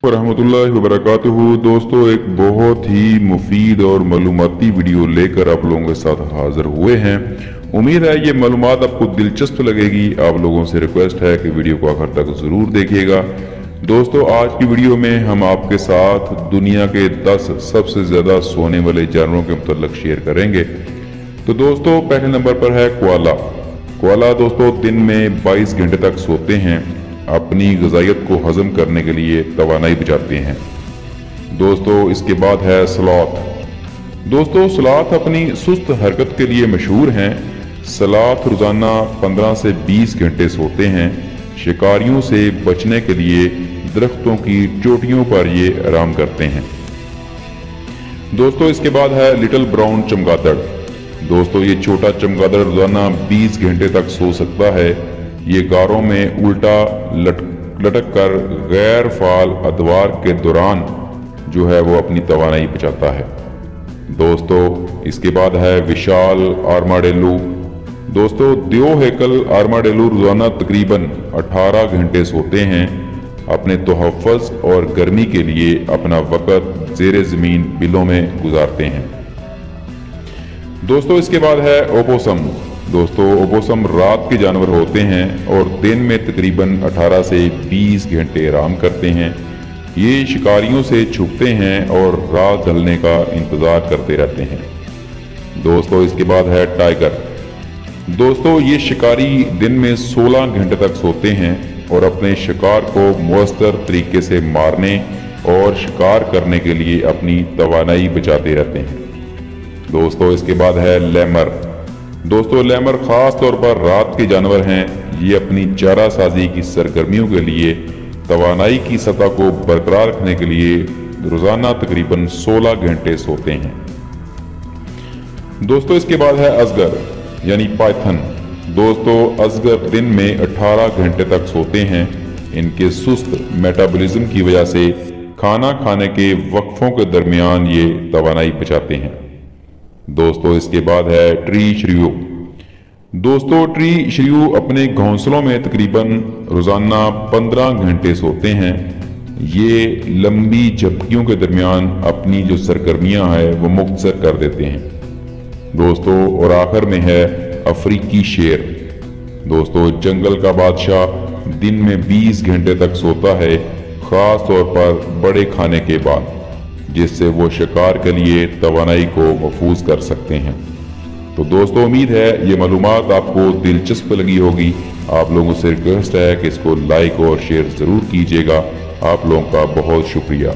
रहमतुल्लाहि वबरकातुहू। दोस्तों, एक बहुत ही मुफीद और मालूमाती वीडियो लेकर आप लोगों के साथ हाजिर हुए हैं। उम्मीद है ये मालूमात आपको दिलचस्प लगेगी। आप लोगों से रिक्वेस्ट है कि वीडियो को आखिर तक ज़रूर देखिएगा। दोस्तों, आज की वीडियो में हम आपके साथ दुनिया के 10 सबसे ज़्यादा सोने वाले जानवरों के मुतल्लिक शेयर करेंगे। तो दोस्तों, पहले नंबर पर है कोआला। कोआला दोस्तों दिन में 22 घंटे तक सोते हैं। अपनी ग़िज़ाइयत को हज़म करने के लिए तवानाई बचाते हैं। दोस्तों, इसके बाद है स्लॉथ। दोस्तों, स्लॉथ अपनी सुस्त हरकत के लिए मशहूर हैं। स्लॉथ रोज़ाना 15 से 20 घंटे सोते हैं। शिकारियों से बचने के लिए दरख्तों की चोटियों पर ये आराम करते हैं। दोस्तों, इसके बाद है लिटिल ब्राउन चमगादड़। दोस्तों, ये छोटा चमगादड़ रोज़ाना 20 घंटे तक सो सकता है। ये गारों में उल्टा लटक कर गैर फाल अदवार के दौरान जो है वो अपनी तवानाई बचाता है। दोस्तों, इसके बाद है विशाल आर्माडेलू। दोस्तों, द्योहेकल आर्माडेलू रोजाना तकरीबन 18 घंटे सोते हैं। अपने तोहफ़्फ़ुज़ और गर्मी के लिए अपना वक़्त ज़ेरे ज़मीन बिलों में गुजारते हैं। दोस्तों, इसके बाद है ओपोसम। दोस्तों, ओपोसम रात के जानवर होते हैं और दिन में तकरीबन 18 से 20 घंटे आराम करते हैं। ये शिकारियों से छुपते हैं और रात ढलने का इंतज़ार करते रहते हैं। दोस्तों, इसके बाद है टाइगर। दोस्तों, ये शिकारी दिन में 16 घंटे तक सोते हैं और अपने शिकार को मुअस्सर तरीके से मारने और शिकार करने के लिए अपनी तवानाई बचाते रहते हैं। दोस्तों, इसके बाद है लेमर। दोस्तों, लेमर ख़ास तौर पर रात के जानवर हैं। ये अपनी चारा साजी की सरगर्मियों के लिए तवानाई की सतह को बरकरार रखने के लिए रोज़ाना तकरीबन 16 घंटे सोते हैं। दोस्तों, इसके बाद है अजगर यानी पाइथन। दोस्तों, अजगर दिन में 18 घंटे तक सोते हैं। इनके सुस्त मेटाबॉलिज्म की वजह से खाना खाने के वक्फों के दरमियान ये तवानाई बचाते हैं। दोस्तों, इसके बाद है ट्री श्रियू। दोस्तों, ट्री श्रियू अपने घोंसलों में तकरीबन रोज़ाना 15 घंटे सोते हैं। ये लंबी झपकियों के दरमियान अपनी जो सरगर्मियां हैं वो मुख्तसर कर देते हैं। दोस्तों, और आखिर में है अफ्रीकी शेर। दोस्तों, जंगल का बादशाह दिन में 20 घंटे तक सोता है, ख़ास तौर पर बड़े खाने के बाद, जिससे वो शिकार के लिए तवानाई को महफूज कर सकते हैं। तो दोस्तों, उम्मीद है ये मालूमात आपको दिलचस्प लगी होगी। आप लोगों से रिक्वेस्ट है कि इसको लाइक और शेयर ज़रूर कीजिएगा। आप लोगों का बहुत शुक्रिया।